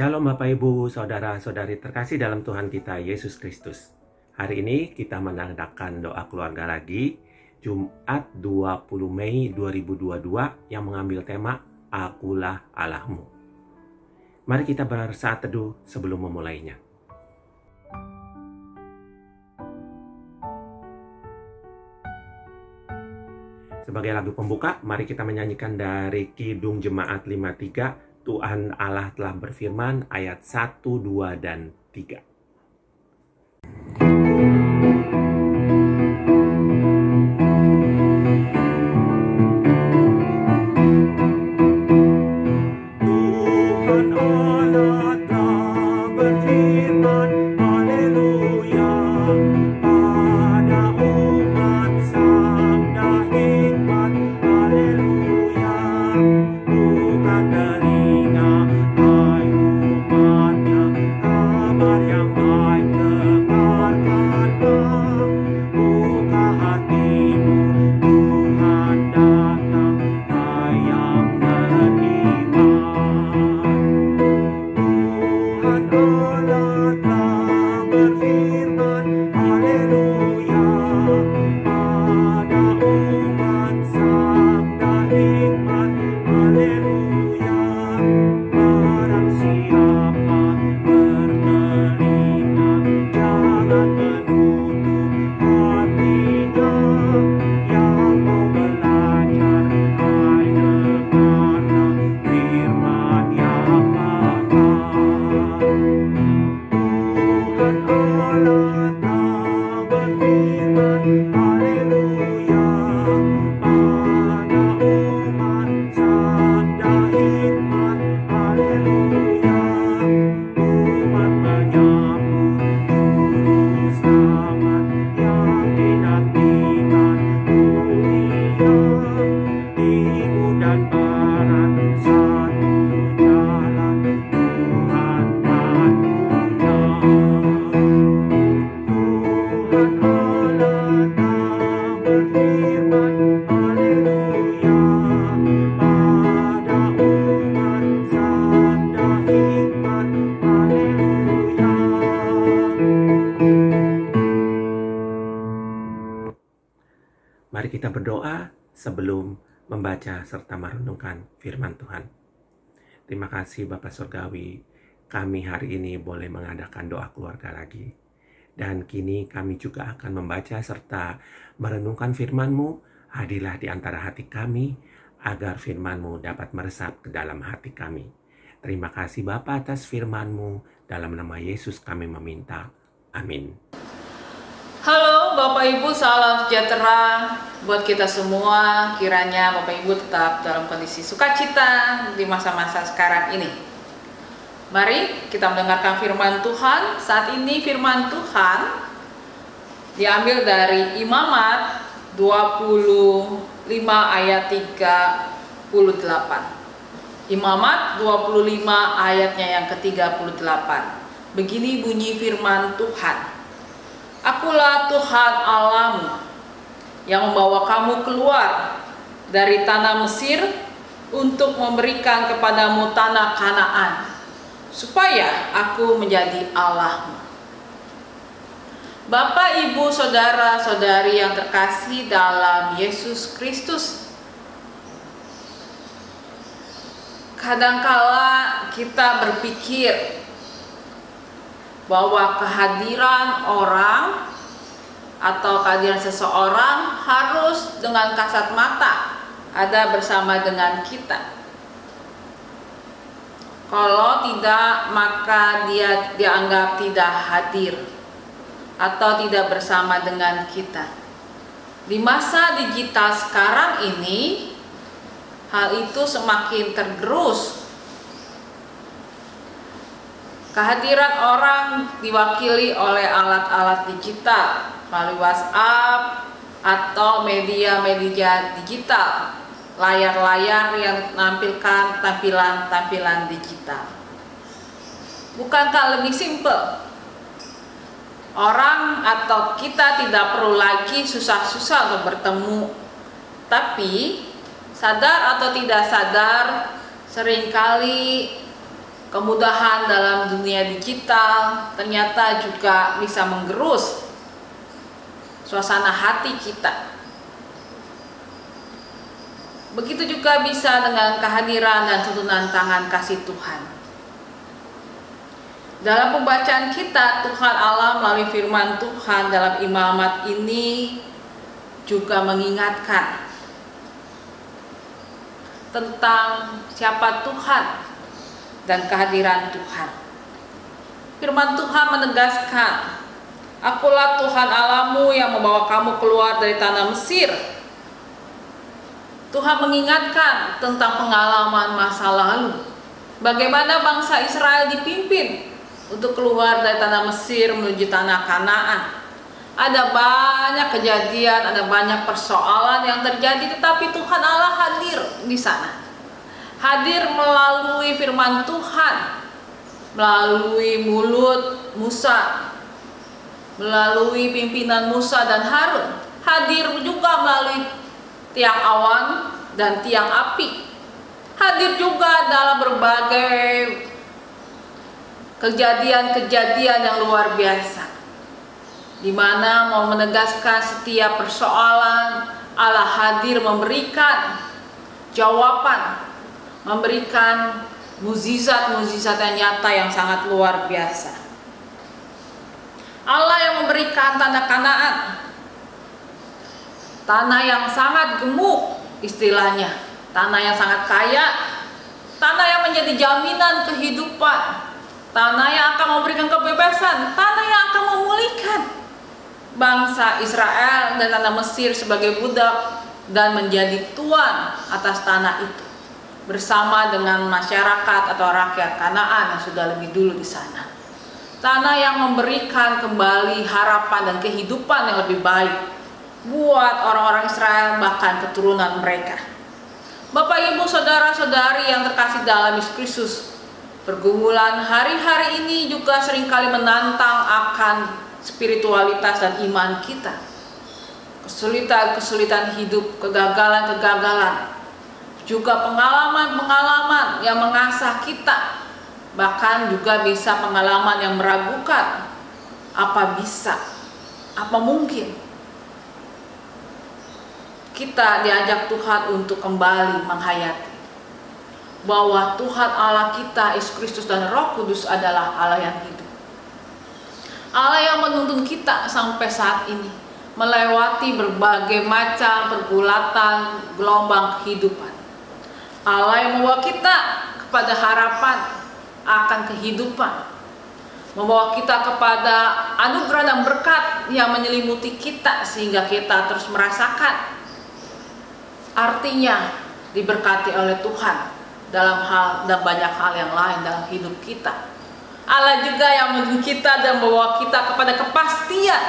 Shalom Bapak Ibu, Saudara-saudari terkasih dalam Tuhan kita Yesus Kristus. Hari ini kita mengadakan doa keluarga lagi, Jumat 20 Mei 2022 yang mengambil tema Akulah Allahmu. Mari kita bersaat teduh sebelum memulainya. Sebagai lagu pembuka, mari kita menyanyikan dari Kidung Jemaat 53, Tuhan Allah telah berfirman, ayat 1, 2, dan 3. Mari kita berdoa sebelum membaca serta merenungkan firman Tuhan. Terima kasih Bapa Surgawi, kami hari ini boleh mengadakan doa keluarga lagi. Dan kini kami juga akan membaca serta merenungkan firman-Mu. Hadirlah di antara hati kami, agar firman-Mu dapat meresap ke dalam hati kami. Terima kasih Bapa atas firman-Mu, dalam nama Yesus kami meminta. Amin. Halo Bapak Ibu, salam sejahtera buat kita semua. Kiranya Bapak Ibu tetap dalam kondisi sukacita di masa-masa sekarang ini. Mari kita mendengarkan firman Tuhan. Saat ini firman Tuhan diambil dari Imamat 25 ayat 38. Imamat 25 ayatnya yang ke-38. Begini bunyi firman Tuhan. Akulah Tuhan Allahmu yang membawa kamu keluar dari tanah Mesir untuk memberikan kepadamu tanah Kanaan, supaya aku menjadi Allahmu. Bapak, Ibu, Saudara-saudari yang terkasih dalam Yesus Kristus, kadangkala kita berpikir bahwa kehadiran orang atau kehadiran seseorang harus dengan kasat mata ada bersama dengan kita. Kalau tidak, maka dia dianggap tidak hadir atau tidak bersama dengan kita. Di masa digital sekarang ini, hal itu semakin tergerus. Kehadiran orang diwakili oleh alat-alat digital melalui WhatsApp atau media-media digital, layar-layar yang menampilkan tampilan-tampilan digital. Bukankah lebih simpel? Orang atau kita tidak perlu lagi susah-susah untuk bertemu, tapi sadar atau tidak sadar seringkali Kemudahan dalam dunia digital ternyata juga bisa menggerus suasana hati kita. Begitu juga bisa dengan kehadiran dan tuntunan tangan kasih Tuhan. Dalam pembacaan kita, Tuhan Allah melalui firman Tuhan dalam imamat ini juga mengingatkan tentang siapa Tuhan dan kehadiran Tuhan. Firman Tuhan menegaskan, "Akulah Tuhan Allahmu yang membawa kamu keluar dari tanah Mesir." Tuhan mengingatkan tentang pengalaman masa lalu, bagaimana bangsa Israel dipimpin untuk keluar dari tanah Mesir menuju tanah Kanaan. Ada banyak kejadian, ada banyak persoalan yang terjadi, tetapi Tuhan Allah hadir di sana. Hadir melalui firman Tuhan, melalui mulut Musa, melalui pimpinan Musa dan Harun. Hadir juga melalui tiang awan dan tiang api. Hadir juga dalam berbagai kejadian-kejadian yang luar biasa, di mana mau menegaskan setiap persoalan, Allah hadir memberikan jawaban, memberikan mukjizat-mukjizat yang nyata yang sangat luar biasa. Allah yang memberikan tanah Kanaan, tanah yang sangat gemuk istilahnya, tanah yang sangat kaya, tanah yang menjadi jaminan kehidupan, tanah yang akan memberikan kebebasan, tanah yang akan memulihkan bangsa Israel dan tanah Mesir sebagai budak dan menjadi tuan atas tanah itu bersama dengan masyarakat atau rakyat Kanaan yang sudah lebih dulu di sana. Tanah yang memberikan kembali harapan dan kehidupan yang lebih baik buat orang-orang Israel bahkan keturunan mereka. Bapak, Ibu, saudara-saudari yang terkasih dalam Yesus Kristus, pergumulan hari-hari ini juga seringkali menantang akan spiritualitas dan iman kita. Kesulitan-kesulitan hidup, kegagalan-kegagalan, juga pengalaman-pengalaman yang mengasah kita, bahkan juga bisa pengalaman yang meragukan, apa bisa, apa mungkin. Kita diajak Tuhan untuk kembali menghayati bahwa Tuhan Allah kita, Yesus Kristus dan Roh Kudus adalah Allah yang hidup. Allah yang menuntun kita sampai saat ini melewati berbagai macam pergulatan gelombang kehidupan. Allah yang membawa kita kepada harapan akan kehidupan, membawa kita kepada anugerah dan berkat yang menyelimuti kita sehingga kita terus merasakan artinya diberkati oleh Tuhan dalam hal dan banyak hal yang lain dalam hidup kita. Allah juga yang menuntun kita dan membawa kita kepada kepastian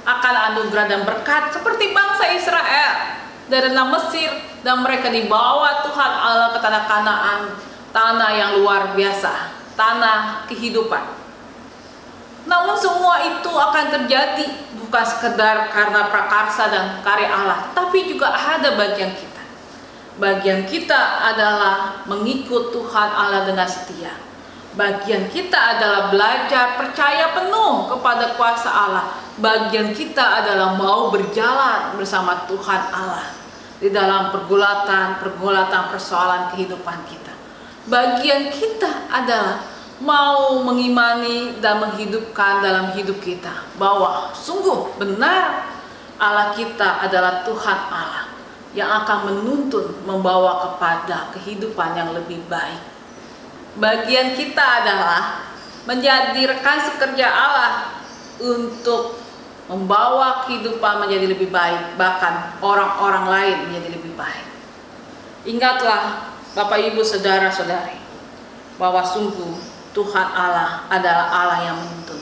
akan anugerah dan berkat seperti bangsa Israel dari tanah Mesir, dan mereka dibawa Tuhan Allah ke tanah Kanaan, tanah yang luar biasa, tanah kehidupan. Namun semua itu akan terjadi bukan sekedar karena prakarsa dan karya Allah, tapi juga ada bagian kita. Bagian kita adalah mengikut Tuhan Allah dengan setia. Bagian kita adalah belajar percaya penuh kepada kuasa Allah. Bagian kita adalah mau berjalan bersama Tuhan Allah di dalam pergulatan persoalan kehidupan kita. Bagian kita adalah mau mengimani dan menghidupkan dalam hidup kita bahwa sungguh benar Allah kita adalah Tuhan Allah yang akan menuntun, membawa kepada kehidupan yang lebih baik. Bagian kita adalah menjadi rekan sekerja Allah untuk membawa kehidupan menjadi lebih baik, bahkan orang-orang lain menjadi lebih baik. Ingatlah Bapak, Ibu, saudara-saudari, bahwa sungguh Tuhan Allah adalah Allah yang menuntun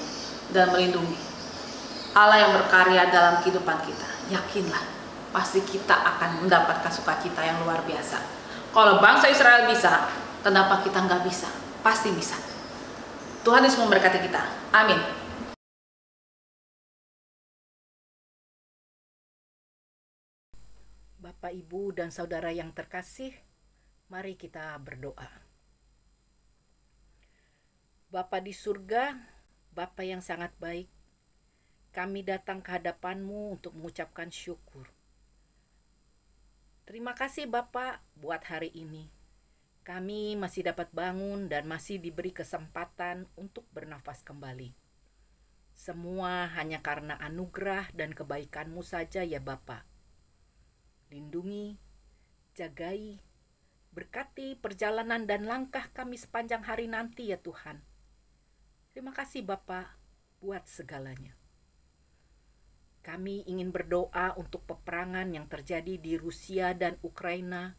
dan melindungi, Allah yang berkarya dalam kehidupan kita. Yakinlah, pasti kita akan mendapatkan sukacita yang luar biasa. Kalau bangsa Israel bisa, kenapa kita nggak bisa? Pasti bisa. Tuhan Yesus memberkati kita. Amin. Bapak, Ibu, dan saudara yang terkasih, mari kita berdoa. Bapa di surga, Bapa yang sangat baik, kami datang ke hadapan-Mu untuk mengucapkan syukur. Terima kasih Bapa buat hari ini. Kami masih dapat bangun dan masih diberi kesempatan untuk bernafas kembali. Semua hanya karena anugerah dan kebaikan-Mu saja ya Bapa. Lindungi, jagai, berkati perjalanan dan langkah kami sepanjang hari nanti ya Tuhan. Terima kasih Bapa buat segalanya. Kami ingin berdoa untuk peperangan yang terjadi di Rusia dan Ukraina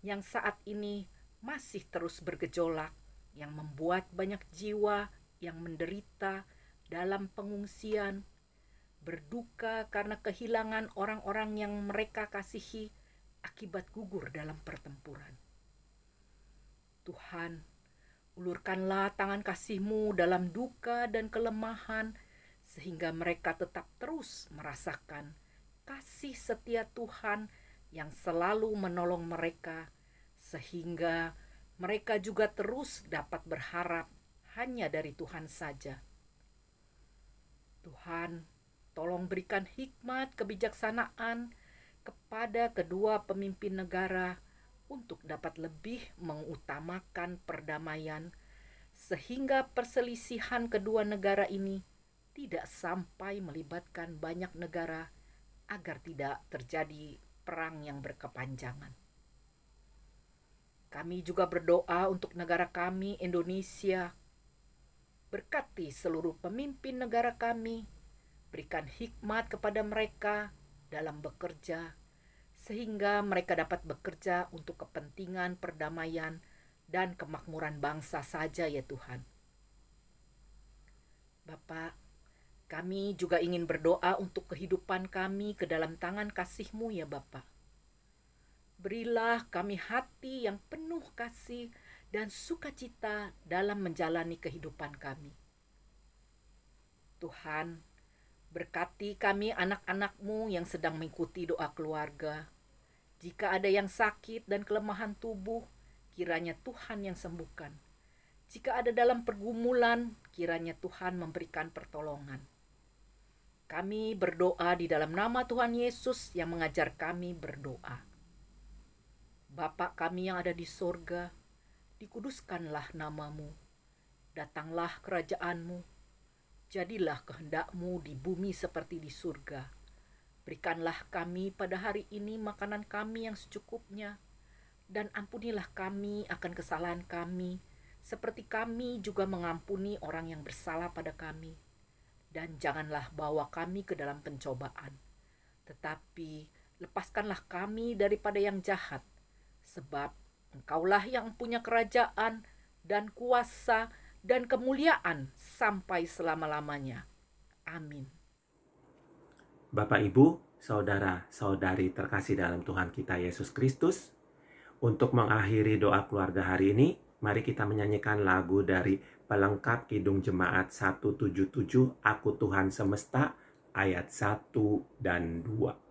yang saat ini masih terus bergejolak, yang membuat banyak jiwa yang menderita dalam pengungsian, berduka karena kehilangan orang-orang yang mereka kasihi akibat gugur dalam pertempuran. Tuhan, ulurkanlah tangan kasih-Mu dalam duka dan kelemahan, sehingga mereka tetap terus merasakan kasih setia Tuhan yang selalu menolong mereka, sehingga mereka juga terus dapat berharap hanya dari Tuhan saja. Tuhan, tolong berikan hikmat kebijaksanaan kepada kedua pemimpin negara untuk dapat lebih mengutamakan perdamaian, sehingga perselisihan kedua negara ini tidak sampai melibatkan banyak negara agar tidak terjadi perang yang berkepanjangan. Kami juga berdoa untuk negara kami, Indonesia. Berkati seluruh pemimpin negara kami, berikan hikmat kepada mereka dalam bekerja, sehingga mereka dapat bekerja untuk kepentingan perdamaian dan kemakmuran bangsa saja ya Tuhan. Bapa, kami juga ingin berdoa untuk kehidupan kami ke dalam tangan kasih-Mu ya Bapa. Berilah kami hati yang penuh kasih dan sukacita dalam menjalani kehidupan kami. Tuhan, berkati kami anak-anak-Mu yang sedang mengikuti doa keluarga. Jika ada yang sakit dan kelemahan tubuh, kiranya Tuhan yang sembuhkan. Jika ada dalam pergumulan, kiranya Tuhan memberikan pertolongan. Kami berdoa di dalam nama Tuhan Yesus yang mengajar kami berdoa. Bapa kami yang ada di sorga, dikuduskanlah nama-Mu. Datanglah kerajaan-Mu. Jadilah kehendak-Mu di bumi seperti di surga. Berikanlah kami pada hari ini makanan kami yang secukupnya, dan ampunilah kami akan kesalahan kami, seperti kami juga mengampuni orang yang bersalah pada kami. Dan janganlah bawa kami ke dalam pencobaan, tetapi lepaskanlah kami daripada yang jahat, sebab Engkaulah yang punya kerajaan dan kuasa dan kemuliaan sampai selama-lamanya. Amin. Bapak, Ibu, saudara-saudari terkasih dalam Tuhan kita Yesus Kristus, untuk mengakhiri doa keluarga hari ini, mari kita menyanyikan lagu dari pelengkap Kidung Jemaat 177, Aku Tuhan Semesta, ayat 1 dan 2.